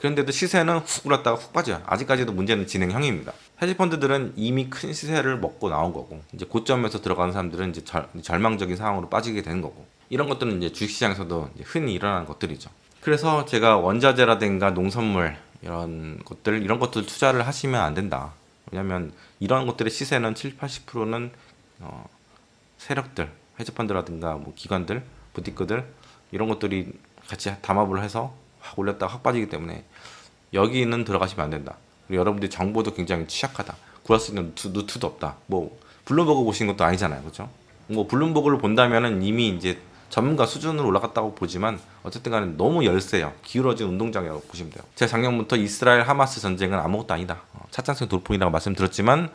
그런데도 시세는 훅 올랐다가 훅 빠져요. 아직까지도 문제는 진행형입니다. 헤지펀드들은 이미 큰 시세를 먹고 나온 거고, 이제 고점에서 들어가는 사람들은 이제 절망적인 상황으로 빠지게 되는 거고, 이런 것들은 이제 주식시장에서도 이제 흔히 일어나는 것들이죠. 그래서 제가 원자재라든가 농산물 이런 것들 투자를 하시면 안 된다. 왜냐면 이런 것들의 시세는 7, 80%는 세력들, 헤지펀드라든가 뭐 기관들, 부티크들 이런 것들이 같이 담합을 해서 확 올렸다가 확 빠지기 때문에 여기는 들어가시면 안 된다. 그리고 여러분들이 정보도 굉장히 취약하다. 구할 수 있는 루트도 없다. 뭐 블룸버그 보신 것도 아니잖아요, 그렇죠? 뭐 블룸버그를 본다면은 이미 이제 전문가 수준으로 올라갔다고 보지만 어쨌든 간에 너무 열세요. 기울어진 운동장이라고 보시면 돼요. 제가 작년부터 이스라엘 하마스 전쟁은 아무것도 아니다. 차창성 돌풍이라고 말씀드렸지만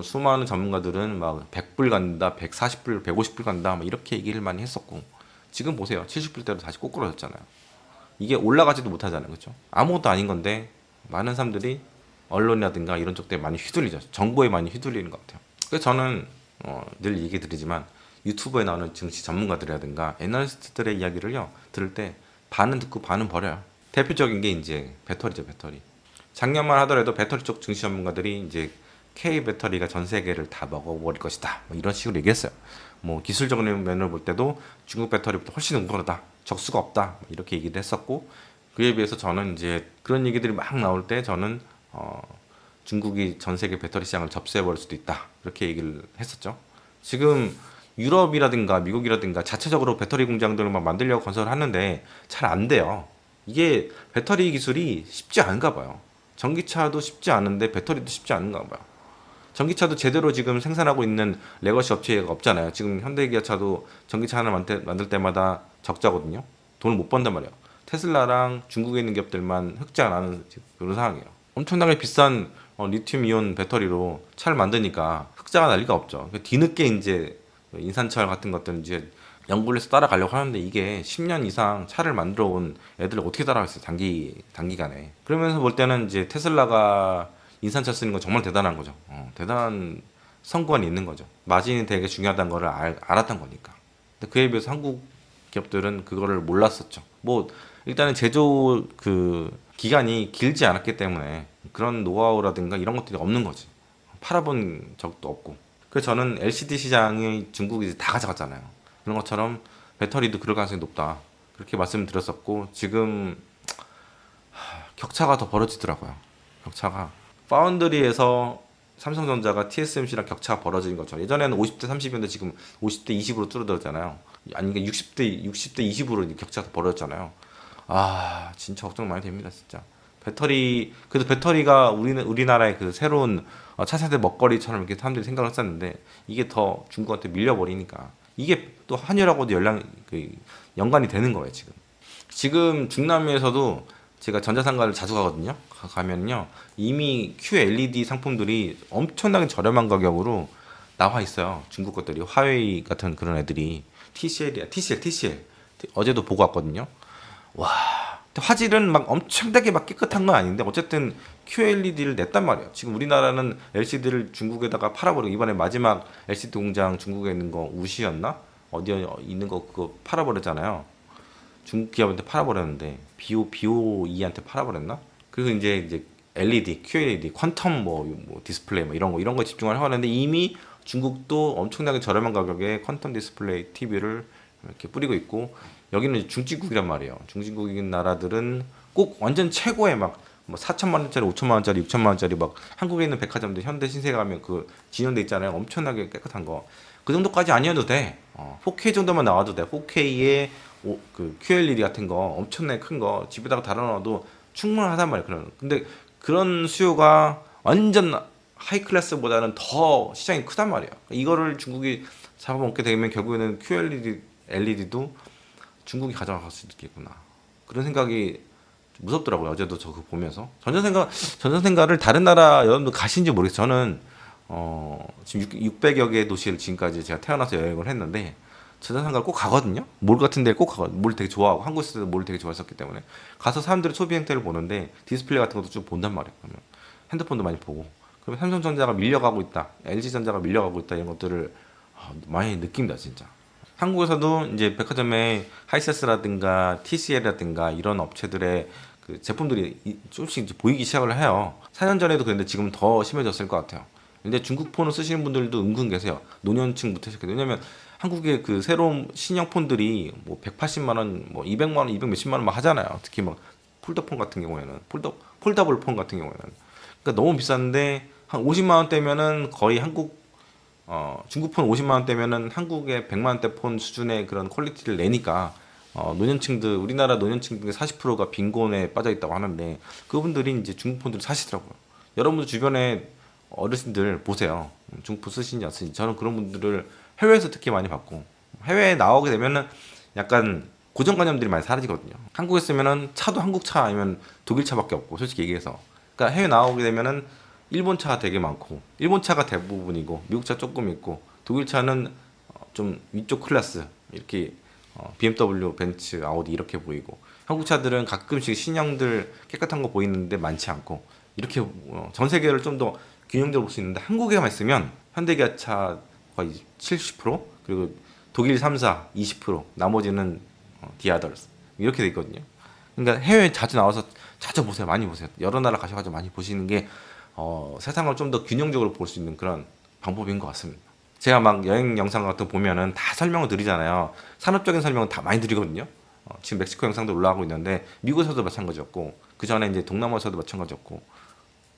수많은 전문가들은 막 100불 간다, 140불, 150불 간다 막 이렇게 얘기를 많이 했었고 지금 보세요. 70불대로 다시 꼬꾸라졌잖아요. 이게 올라가지도 못하잖아요. 그렇죠? 아무것도 아닌 건데 많은 사람들이 언론이라든가 이런 쪽에 많이 휘둘리죠. 정보에 많이 휘둘리는 것 같아요. 그래서 저는 늘 얘기 드리지만 유튜브에 나오는 증시 전문가들이라든가 애널리스트들의 이야기를요 들을 때 반은 듣고 반은 버려요. 대표적인 게 이제 배터리죠. 배터리. 작년만 하더라도 배터리 쪽 증시 전문가들이 이제 K 배터리가 전 세계를 다 먹어버릴 것이다. 뭐 이런 식으로 얘기했어요. 뭐 기술적인 면을 볼 때도 중국 배터리보다 훨씬 우월하다. 적수가 없다. 뭐 이렇게 얘기를 했었고 그에 비해서 저는 이제 그런 얘기들이 막 나올 때 저는 중국이 전 세계 배터리 시장을 접수해버릴 수도 있다. 이렇게 얘기를 했었죠. 지금 유럽이라든가 미국이라든가 자체적으로 배터리 공장들을 막 만들려고 건설을 하는데 잘 안 돼요. 이게 배터리 기술이 쉽지 않은가 봐요. 전기차도 쉽지 않은데 배터리도 쉽지 않은가 봐요. 전기차도 제대로 지금 생산하고 있는 레거시 업체가 없잖아요. 지금 현대기아차도 전기차 하나 만들 때마다 적자거든요. 돈을 못 번단 말이에요. 테슬라랑 중국에 있는 기업들만 흑자 나는 그런 상황이에요. 엄청나게 비싼 리튬이온 배터리로 차를 만드니까 흑자가 날 리가 없죠. 뒤늦게 이제 인산철 같은 것들 이제 연구를 해서 따라가려고 하는데 이게 10년 이상 차를 만들어 온 애들 어떻게 따라가겠어요? 단기간에. 그러면서 볼 때는 이제 테슬라가 인산철 쓰는 건 정말 대단한 거죠. 대단한 성과는 있는 거죠. 마진이 되게 중요하다는 거를 알았던 거니까. 근데 그에 비해서 한국 기업들은 그거를 몰랐었죠. 뭐 일단은 제조 그 기간이 길지 않았기 때문에 그런 노하우라든가 이런 것들이 없는 거지. 팔아본 적도 없고. 그래서 저는 LCD 시장이 중국이 다 가져갔잖아요. 그런 것처럼 배터리도 그럴 가능성이 높다. 그렇게 말씀드렸었고 지금 격차가 더 벌어지더라고요. 격차가 파운드리에서 삼성전자가 TSMC랑 격차가 벌어지는 것처럼 예전에는 50대 30이었는데 지금 50대 20으로 줄어들었잖아요. 아니 그러니까 60대 20으로 격차가 벌어졌잖아요. 아 진짜 걱정 많이 됩니다 진짜. 그래서 배터리가 우리나라의 그 새로운 차세대 먹거리처럼 이렇게 사람들이 생각을 했었는데 이게 더 중국한테 밀려버리니까 이게 또 한율하고도 연관이 되는 거예요 지금. 지금 중남미에서도 제가 전자상가를 자주 가거든요. 가면요 이미 QLED 상품들이 엄청나게 저렴한 가격으로 나와 있어요. 중국 것들이 화웨이 같은 그런 애들이 TCL 어제도 보고 왔거든요. 와 화질은 막 엄청나게 막 깨끗한 건 아닌데 어쨌든 QLED를 냈단 말이에요. 지금 우리나라는 LCD를 중국에다가 팔아버리고 이번에 마지막 LCD 공장 중국에 있는 거 우시였나 어디에 있는 거 그거 팔아버렸잖아요. 중국 기업한테 팔아버렸는데 BOE한테 팔아버렸나? 그리고 이제 LED, QLED, 퀀텀 뭐 디스플레이 뭐 이런 거 집중을 하는데 이미 중국도 엄청나게 저렴한 가격에 퀀텀 디스플레이 TV를 이렇게 뿌리고 있고 여기는 중진국이란 말이에요. 중진국인 나라들은 꼭 완전 최고의 막뭐 4천만 원짜리, 5천만 원짜리, 6천만 원짜리 막 한국에 있는 백화점들 현대 신세 가면 그 진열돼 있잖아요. 엄청나게 깨끗한 거. 그 정도까지 아니어도 돼. 4K 정도만 나와도 돼. 4K에 그 QLED 같은 거 엄청나게 큰 거 집에다가 달아놔도 충분하단 말이에요. 근데 그런 수요가 완전 하이 클래스보다는 더 시장이 크단 말이에요. 이거를 중국이 잡아먹게 되면 결국에는 QLED, LED도 중국이 가져갈 수 있겠구나. 그런 생각이 무섭더라고요. 어제도 저 그거 보면서 전자생가를 다른 나라 여러분들 가신지 모르겠어요. 저는 지금 600여 개 도시를 지금까지 제가 태어나서 여행을 했는데 전자상가를 꼭 가거든요. 몰 같은 데를 꼭 가거든요. 몰 되게 좋아하고 한국에 있을 때도 몰 되게 좋아했었기 때문에 가서 사람들의 소비 행태를 보는데 디스플레이 같은 것도 좀 본단 말이에요. 그러면 핸드폰도 많이 보고 그러면 삼성전자가 밀려가고 있다, LG전자가 밀려가고 있다 이런 것들을 많이 느낍니다 진짜. 한국에서도 이제 백화점에 하이세스라든가 TCL이라든가 이런 업체들의 그 제품들이 조금씩 이제 보이기 시작을 해요. 4년 전에도 그랬는데 지금 더 심해졌을 것 같아요. 근데 중국 폰을 쓰시는 분들도 은근 계세요. 노년층부터 시작해서. 왜냐면 한국의 그 새로운 신형 폰들이 뭐 180만 원, 뭐 200만 원, 200 몇십만 원 막 하잖아요. 특히 막 폴더폰 같은 경우에는 폴더블 폰 같은 경우에는 그러니까 너무 비싼데 한 50만 원대면은 거의 중국 폰 50만 원대면은 한국의 100만 원대 폰 수준의 그런 퀄리티를 내니까 노년층들 우리나라 노년층 40%가 빈곤에 빠져 있다고 하는데 그분들이 이제 중국 폰들을 사시더라고요. 여러분들 주변에 어르신들 보세요. 중국 폰 쓰시는지 안 쓰는지. 저는 그런 분들을 해외에서 특히 많이 봤고 해외에 나오게 되면은 약간 고정관념들이 많이 사라지거든요. 한국에 있으면은 차도 한국 차 아니면 독일 차밖에 없고 솔직히 얘기해서 그러니까 해외 나오게 되면은 일본 차 되게 많고 일본 차가 대부분이고 미국 차 조금 있고 독일 차는 좀 위쪽 클래스 이렇게 BMW, 벤츠, 아우디 이렇게 보이고 한국 차들은 가끔씩 신형들 깨끗한 거 보이는데 많지 않고 이렇게 전 세계를 좀 더 균형적으로 볼 수 있는데 한국에만 있으면 현대기아차 거의 70% 그리고 독일 3사 20% 나머지는 the others 이렇게 돼 있거든요. 그러니까 해외 자주 나와서 자주 보세요. 많이 보세요. 여러 나라 가셔가지고 많이 보시는 게 세상을 좀 더 균형적으로 볼 수 있는 그런 방법인 것 같습니다. 제가 막 여행 영상 같은 거 보면은 다 설명을 드리잖아요. 산업적인 설명은 다 많이 드리거든요. 지금 멕시코 영상도 올라가고 있는데 미국에서도 마찬가지였고 그 전에 이제 동남아에서도 마찬가지였고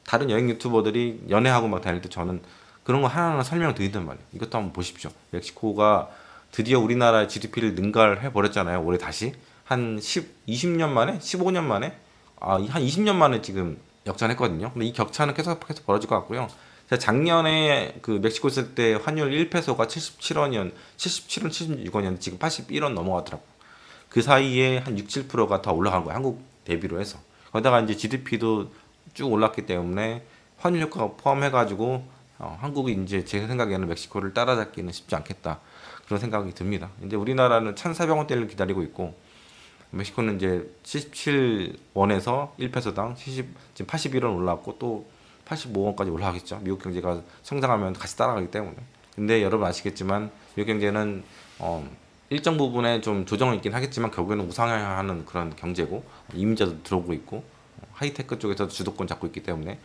다른 여행 유튜버들이 연애하고 막 다닐 때 저는 그런 거 하나하나 설명 드린단 말이에요. 이것도 한번 보십시오. 멕시코가 드디어 우리나라의 GDP를 능가해 버렸잖아요. 올해 다시 한 20년 만에, 15년 만에, 한 20년 만에 지금 역전했거든요. 근데 이 격차는 계속해서 벌어질 것 같고요. 제가 작년에 그 멕시코 있을 때 환율 1페소가 77원이었, 77원, 76원이었는데 지금 81원 넘어가더라고. 그 사이에 한 6, 7%가 더 올라간 거예요. 한국 대비로 해서. 거기다가 이제 GDP도 쭉 올랐기 때문에 환율 효과가 포함해가지고 한국이 이제 제 생각에는 멕시코를 따라잡기는 쉽지 않겠다 그런 생각이 듭니다. 이제 우리나라는 1,400원대를 기다리고 있고 멕시코는 이제 77원에서 1페소당 지금 81원 올랐고 또 85원까지 올라가겠죠. 미국 경제가 성장하면 같이 따라가기 때문에. 근데 여러분 아시겠지만 미국 경제는 일정 부분에 좀 조정은 있긴 하겠지만 결국에는 우상향하는 그런 경제고 이민자도 들어오고 있고 하이테크 쪽에서 주도권 잡고 있기 때문에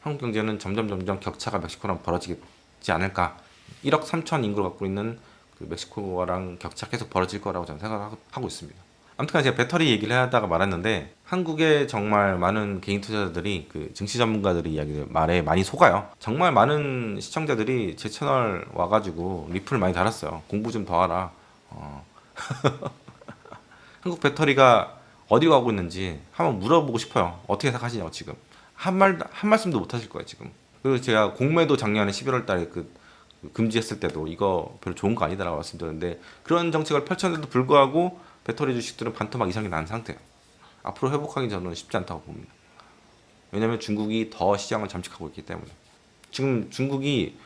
한국 경제는 점점 격차가 멕시코랑 벌어지지 않을까. 1억 3천 인구를 갖고 있는 그 멕시코랑 격차 계속 벌어질 거라고 저는 생각하고 있습니다. 아무튼 제가 배터리 얘기를 하다가 말았는데 한국에 정말 많은 개인 투자자들이 그 증시 전문가들이 말에 많이 속아요. 정말 많은 시청자들이 제 채널 와가지고 리플 많이 달았어요. 공부 좀 더 하라. 한국 배터리가 어디 가고 있는지 한번 물어보고 싶어요. 어떻게 생각하시냐고 지금 한 말씀도 못 하실 거예요 지금. 그리고 제가 공매도 작년에 11월 달에 그 금지했을 때도 이거 별로 좋은 거 아니다라고 말씀드렸는데 그런 정책을 펼쳤는데도 불구하고 배터리 주식들은 반토막 이상이 난 상태예요. 앞으로 회복하기 저는 쉽지 않다고 봅니다. 왜냐하면 중국이 더 시장을 잠식하고 있기 때문에. 지금 중국이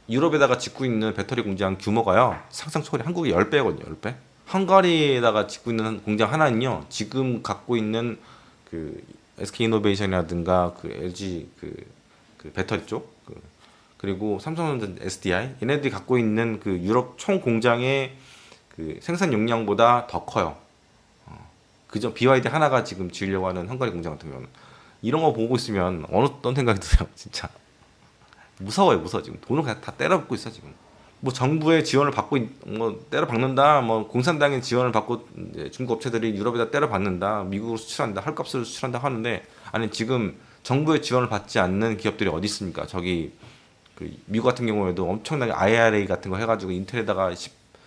유럽에다가 짓고 있는 배터리 공장 규모가요 상상 초월해. 한국이 10배거든요. 10배. 헝가리에다가 짓고 있는 공장 하나는요 지금 갖고 있는 그 SK이노베이션이라든가 그 LG 그 배터리 쪽 그리고 삼성전자 SDI 얘네들이 갖고 있는 그 유럽 총 공장의 그 생산 용량보다 더 커요. 그저 BYD 하나가 지금 지으려고 하는 헝가리 공장 같은 경우는 이런 거 보고 있으면 어떤 생각이 드세요? 진짜 무서워요. 무서워. 지금 돈을 다 때려붓고 있어 지금. 뭐 정부의 지원을 받고 뭐 때려박는다. 뭐 공산당의 지원을 받고 이제 중국 업체들이 유럽에다 때려박는다. 미국으로 수출한다. 헐값으로 수출한다 하는데 아니 지금 정부의 지원을 받지 않는 기업들이 어디 있습니까? 저기 그 미국 같은 경우에도 엄청나게 IRA 같은 거 해가지고 인텔에다가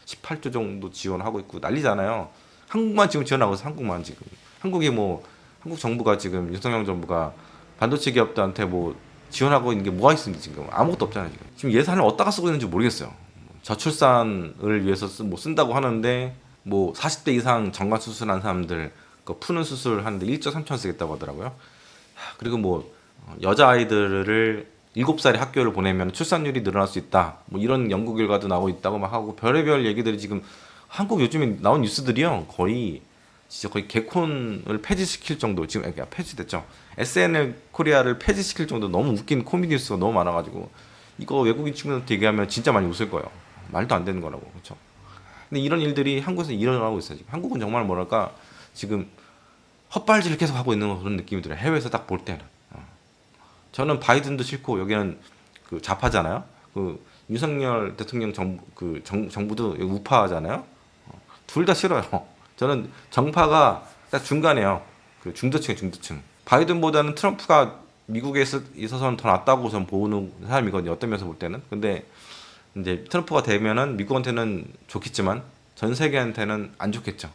18조 정도 지원하고 있고 난리잖아요. 한국만 지금 지원하고 있어. 한국만 지금. 한국이 뭐 한국 정부가 지금 윤석열 정부가 반도체 기업들한테 뭐 지원하고 있는 게 뭐가 있습니까 지금 아무것도 없잖아요. 지금 예산을 어디다가 쓰고 있는지 모르겠어요. 저출산을 위해서 쓴다고 하는데 뭐 40대 이상 정관 수술한 사람들 그 푸는 수술 하는데 1조 3천 쓰겠다고 하더라고요. 그리고 뭐 여자 아이들을 7살에 학교를 보내면 출산율이 늘어날 수 있다. 뭐 이런 연구 결과도 나오고 있다고 막 하고 별의별 얘기들이 지금 한국 요즘에 나온 뉴스들이요. 거의 진짜 거의 개콘을 폐지시킬 정도 지금 폐지됐죠. SNL 코리아를 폐지시킬 정도 너무 웃긴 코미디 뉴스가 너무 많아가지고 이거 외국인 친구들한테 얘기하면 진짜 많이 웃을 거예요. 말도 안 되는 거라고 그렇죠. 근데 이런 일들이 한국에서 일어나고 있어요. 지금 한국은 정말 뭐랄까 지금 헛발질을 계속 하고 있는 그런 느낌이 들어요. 해외에서 딱 볼 때는. 저는 바이든도 싫고 여기는 그 좌파잖아요. 그 윤석열 대통령 정부도 우파잖아요. 둘 다 싫어요. 저는 정파가 딱 중간이에요. 그 중도층. 바이든보다는 트럼프가 미국에 있어서는 더 낫다고 전 보는 사람이거든요. 어떤 면에서 볼 때는. 근데 이제 트럼프가 되면은 미국한테는 좋겠지만 전 세계한테는 안 좋겠죠.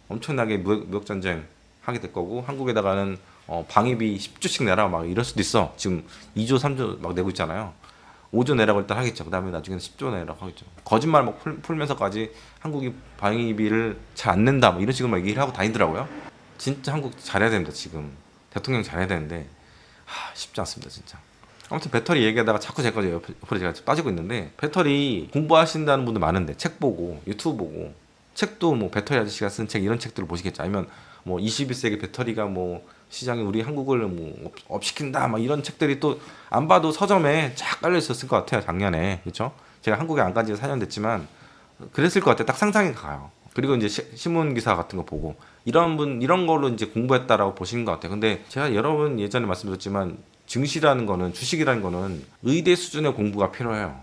엄청나게 무역 전쟁 하게 될 거고 한국에다가는 방위비 10조씩 내라 막 이럴 수도 있어. 지금 2조 3조 막 내고 있잖아요. 5조 내라고 일단 하겠죠. 그 다음에 나중에는 10조 내라고 하겠죠. 거짓말 막 풀면서까지 한국이 방위비를 잘 안 낸다 뭐 이런 식으로 막 얘기를 하고 다니더라고요. 진짜 한국 잘해야 됩니다. 지금 대통령 잘해야 되는데 쉽지 않습니다. 진짜. 아무튼 배터리 얘기하다가 자꾸 옆으로 제가 빠지고 있는데 배터리 공부하신다는 분들 많은데 책 보고 유튜브 보고 책도 뭐 배터리 아저씨가 쓴 책 이런 책들을 보시겠죠. 아니면 뭐 21세기 배터리가 뭐 시장에 우리 한국을 뭐 업시킨다 막 이런 책들이 또 안 봐도 서점에 쫙 깔려 있었을 것 같아요. 작년에 그렇죠. 제가 한국에 안 간 지 4년 됐지만 그랬을 것 같아요. 딱 상상이 가요. 그리고 이제 신문 기사 같은 거 보고 이런 걸로 이제 공부했다라고 보시는 것 같아요. 근데 제가 여러 번 예전에 말씀드렸지만 증시라는 거는 주식이라는 거는 의대 수준의 공부가 필요해요.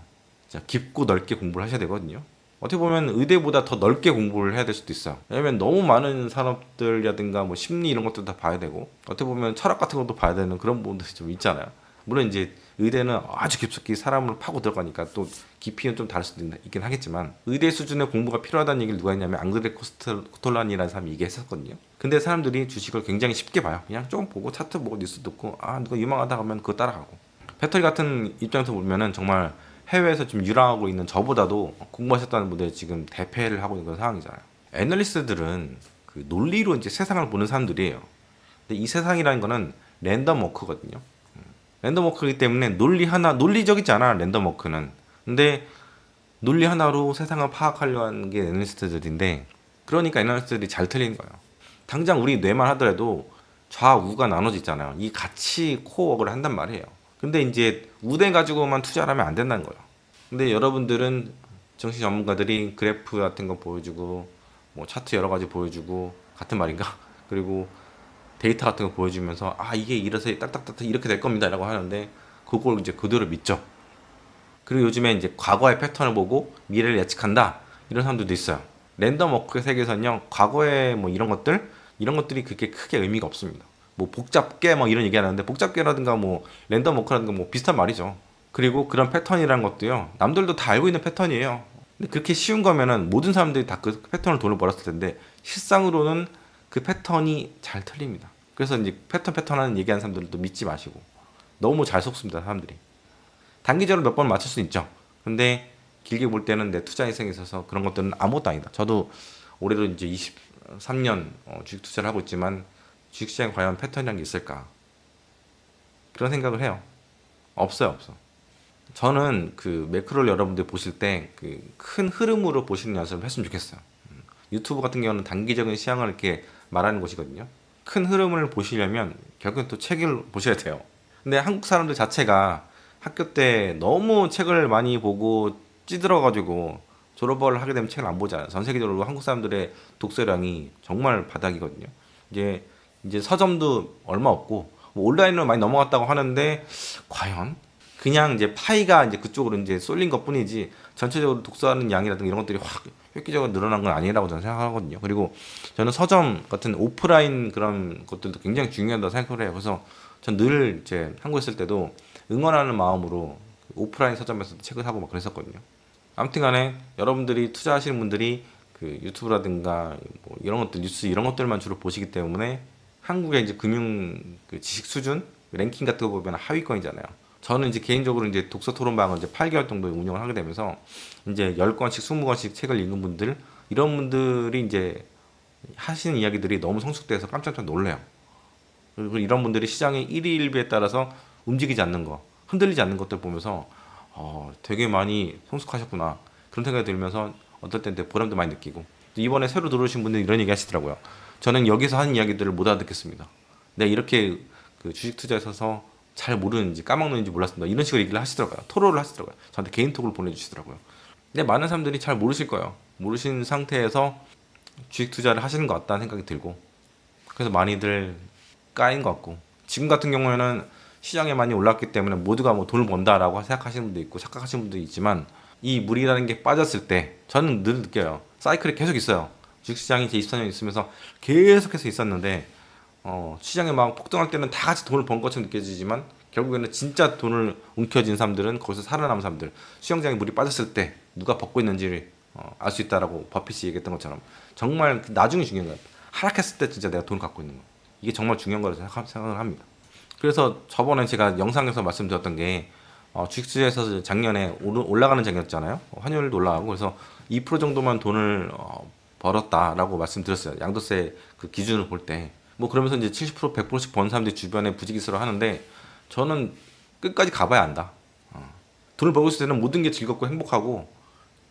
진짜 깊고 넓게 공부를 하셔야 되거든요. 어떻게 보면 의대보다 더 넓게 공부를 해야 될 수도 있어요. 왜냐면 너무 많은 산업들이라든가 뭐 심리 이런 것도 다 봐야 되고 어떻게 보면 철학 같은 것도 봐야 되는 그런 부분들이 좀 있잖아요. 물론 이제 의대는 아주 깊숙이 사람을 파고 들어가니까 또 깊이는 좀 다를 수도 있긴 하겠지만 의대 수준의 공부가 필요하다는 얘기를 누가 했냐면 앙드레 코스톨란이라는 사람이 얘기했었거든요. 근데 사람들이 주식을 굉장히 쉽게 봐요. 그냥 조금 보고 차트 보고 뉴스 듣고 누가 유망하다 하면 그거 따라가고 배터리 같은 입장에서 보면은 정말 해외에서 좀 유랑하고 있는 저보다도 공부하셨다는 분들이 지금 대패를 하고 있는 그런 상황이잖아요. 애널리스트들은 그 논리로 이제 세상을 보는 사람들이에요. 근데 이 세상이라는 거는 랜덤 워크거든요. 랜덤 워크이기 때문에 논리적이지 않아 랜덤 워크는. 근데 논리 하나로 세상을 파악하려 하는 게 애널리스트들인데 그러니까 애널리스트들이 잘 틀리는 거예요. 당장 우리 뇌만 하더라도 좌우가 나눠져 있잖아요. 이 같이 코어워크를 한단 말이에요. 근데 이제 우대 가지고만 투자를 하면 안 된다는 거예요. 근데 여러분들은 정치 전문가들이 그래프 같은 거 보여주고 뭐 차트 여러 가지 보여주고 같은 말인가? 그리고 데이터 같은 거 보여주면서 이게 이래서 딱딱딱 이렇게 될 겁니다 라고 하는데 그걸 이제 그대로 믿죠. 그리고 요즘에 이제 과거의 패턴을 보고 미래를 예측한다 이런 사람들도 있어요. 랜덤 워크의 세계에서는요 과거의 뭐 이런 것들이 그렇게 크게 의미가 없습니다. 뭐 복잡계 뭐 이런 얘기하는데 복잡계라든가 뭐 랜덤 워크라든가 뭐 비슷한 말이죠. 그리고 그런 패턴이라는 것도요 남들도 다 알고 있는 패턴이에요. 근데 그렇게 쉬운 거면은 모든 사람들이 다 그 패턴을 돈을 벌었을 텐데 실상으로는 그 패턴이 잘 틀립니다. 그래서 이제 패턴 하는 얘기하는 사람들도 믿지 마시고 너무 잘 속습니다 사람들이. 단기적으로 몇 번 맞출 수 있죠. 근데 길게 볼 때는 내 투자 인생에 있어서 그런 것들은 아무것도 아니다. 저도 올해로 이제 23년 주식 투자를 하고 있지만 주식시장에 과연 패턴이라는 게 있을까? 그런 생각을 해요. 없어요, 없어. 저는 그 매크로를 여러분들 보실 때 그 큰 흐름으로 보시는 연습을 했으면 좋겠어요. 유튜브 같은 경우는 단기적인 시향을 이렇게 말하는 곳이거든요. 큰 흐름을 보시려면 결국은 또 책을 보셔야 돼요. 근데 한국 사람들 자체가 학교 때 너무 책을 많이 보고 찌들어가지고 졸업을 하게 되면 책을 안 보잖아요. 전 세계적으로 한국 사람들의 독서량이 정말 바닥이거든요. 이제 서점도 얼마 없고 뭐 온라인으로 많이 넘어갔다고 하는데 과연 그냥 이제 파이가 이제 그쪽으로 이제 쏠린 것뿐이지 전체적으로 독서하는 양이라든가 이런 것들이 확 획기적으로 늘어난 건 아니라고 저는 생각하거든요. 그리고 저는 서점 같은 오프라인 그런 것들도 굉장히 중요하다고 생각을 해요. 그래서 전 늘 이제 한국에 있을 때도 응원하는 마음으로 오프라인 서점에서 책을 사고 막 그랬었거든요. 아무튼간에 여러분들이 투자하시는 분들이 그 유튜브라든가 뭐 이런 것들 뉴스 이런 것들만 주로 보시기 때문에 한국의 이제 금융 그 지식 수준 랭킹 같은 거 보면 하위권이잖아요. 저는 이제 개인적으로 이제 독서 토론방을 이제 8개월 정도 운영을 하게 되면서 이제 10권씩 20권씩 책을 읽는 분들 이런 분들이 이제 하시는 이야기들이 너무 성숙돼서 깜짝 놀래요. 그리고 이런 분들이 시장의 일희일비에 따라서 움직이지 않는 거, 흔들리지 않는 것들 보면서 되게 많이 성숙하셨구나 그런 생각이 들면서 어떨 땐 보람도 많이 느끼고 이번에 새로 들어오신 분들이 이런 얘기 하시더라고요. 저는 여기서 하는 이야기들을 못 알아듣겠습니다. 내가 이렇게 그 주식 투자에 있어서 잘 모르는지 까먹는지 몰랐습니다. 이런 식으로 얘기를 하시더라고요. 토로를 하시더라고요. 저한테 개인 톡을 보내주시더라고요. 근데 많은 사람들이 잘 모르실 거예요. 모르신 상태에서 주식 투자를 하시는 것 같다는 생각이 들고 그래서 많이들 까인 것 같고, 지금 같은 경우에는 시장에 많이 올랐기 때문에 모두가 뭐 돈을 번다라고 생각하시는 분도 있고 착각하시는 분도 있지만, 이 물이라는 게 빠졌을 때 저는 늘 느껴요. 사이클이 계속 있어요. 주식시장이 제 24년 있으면서 계속해서 있었는데, 시장이 막 폭등할 때는 다 같이 돈을 번 것처럼 느껴지지만 결국에는 진짜 돈을 움켜쥔 사람들은 거기서 살아남은 사람들, 수영장에 물이 빠졌을 때 누가 벗고 있는지를 알 수 있다라고 버핏이 얘기했던 것처럼 정말 나중에 중요한 거예요. 하락했을 때 진짜 내가 돈을 갖고 있는 거, 이게 정말 중요한 거라고 생각을 합니다. 그래서 저번에 제가 영상에서 말씀드렸던 게, 주식시장에서 작년에 올라가는 장이었잖아요. 환율도 올라가고, 그래서 2% 정도만 돈을 벌었다라고 말씀드렸어요. 양도세 그 기준을 볼 때. 뭐 그러면서 이제 70% 100%씩 번 사람들이 주변에 부지기수를 하는데, 저는 끝까지 가봐야 안다. 돈을 벌고 있을 때는 모든 게 즐겁고 행복하고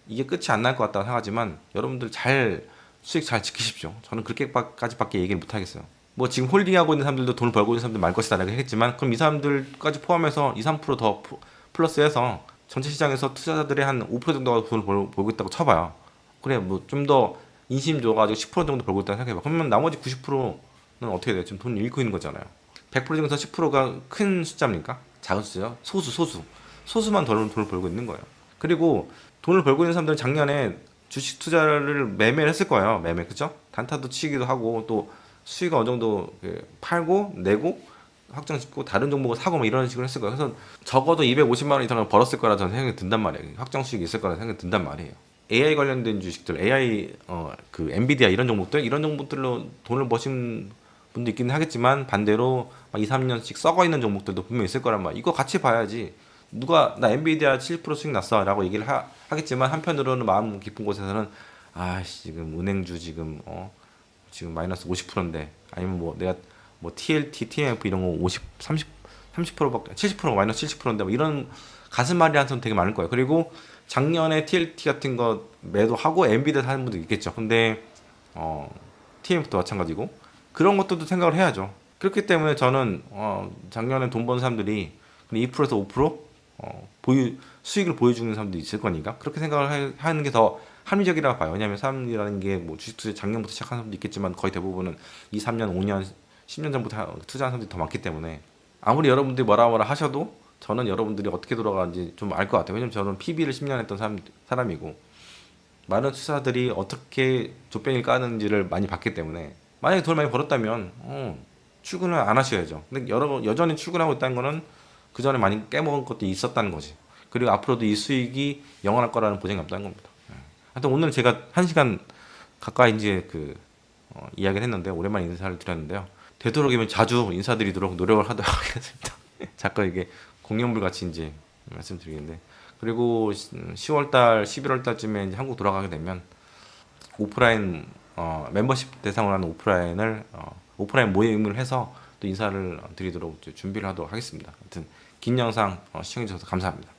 이게 끝이 안 날 것 같다고 생각하지만, 여러분들 잘 수익 잘 지키십시오. 저는 그렇게까지밖에 얘기를 못 하겠어요. 뭐 지금 홀딩하고 있는 사람들도 돈을 벌고 있는 사람들 많을 것이다라고 했지만, 그럼 이 사람들까지 포함해서 2, 3%더 플러스해서 전체 시장에서 투자자들의 한 5% 정도가 돈을 벌고 있다고 쳐봐요. 그래, 뭐 좀 더 인심 줘가지고 10% 정도 벌고 있다고 생각해봐. 그러면 나머지 90%는 어떻게 돼요? 지금 돈을 잃고 있는 거잖아요. 100% 중에서 10%가 큰 숫자입니까? 작은 숫자죠? 소수만 돈을 벌고 있는 거예요. 그리고 돈을 벌고 있는 사람들은 작년에 주식 투자를 매매를 했을 거예요. 매매, 그죠? 단타도 치기도 하고, 또 수익을 어느 정도 팔고 내고 확정 짓고 다른 종목을 사고 뭐 이런 식으로 했을 거예요. 그래서 적어도 250만 원 이상을 벌었을 거라 저는 생각이 든단 말이에요. 확정 수익이 있을 거라 생각이 든단 말이에요. AI 관련된 주식들, AI 그 엔비디아 이런 종목들로 돈을 버신 분도 있기는 하겠지만, 반대로 막 2, 3년씩 썩어 있는 종목들도 분명히 있을 거란 말이야. 이거 같이 봐야지. 누가 나 엔비디아 7% 수익 났어라고 얘기를 하겠지만, 한편으로는 마음 깊은 곳에서는 지금 은행주 지금 마이너스 50%인데, 아니면 뭐 내가 뭐 TLT, TMF 이런 거 50, 30%밖에 70% 마이너스 70%인데 뭐 이런 가슴앓이 한 손 되게 많을 거예요. 그리고 작년에 TLT 같은 거 매도하고 엔비디아 사는 분도 있겠죠. 근데 TMF도 마찬가지고 그런 것들도 생각을 해야죠. 그렇기 때문에 저는 작년에 돈 번 사람들이 2%에서 5% 수익을 보여주는 사람도 있을 거니까 그렇게 생각을 하는 게 더 합리적이라고 봐요. 왜냐하면 사람이라는 게 뭐 주식 투자 작년부터 시작한 사람도 있겠지만, 거의 대부분은 2, 3년, 5년, 10년 전부터 투자한 사람들이 더 많기 때문에, 아무리 여러분들이 뭐라 하셔도 저는 여러분들이 어떻게 돌아가는지 좀 알 것 같아요. 왜냐면 저는 PB를 10년 했던 사람이고 많은 투자들이 어떻게 족뱅이를 까는지를 많이 봤기 때문에, 만약에 돈을 많이 벌었다면 출근을 안 하셔야죠. 근데 여전히 출근하고 있다는 거는 그 전에 많이 깨먹은 것도 있었다는 거지. 그리고 앞으로도 이 수익이 영원할 거라는 보장이 없다는 겁니다. 하여튼 오늘 제가 1시간 가까이 이제 이야기를 했는데, 오랜만에 인사를 드렸는데요. 되도록이면 자주 인사드리도록 노력을 하도록 하겠습니다. 자꾸 이게 공연불 같이 이제 말씀드리겠는데, 그리고 10월달, 11월달쯤에 이제 한국 돌아가게 되면 오프라인 멤버십 대상으로 하는 오프라인 모임을 해서 또 인사를 드리도록 준비를 하도록 하겠습니다. 하여튼 긴 영상 시청해 주셔서 감사합니다.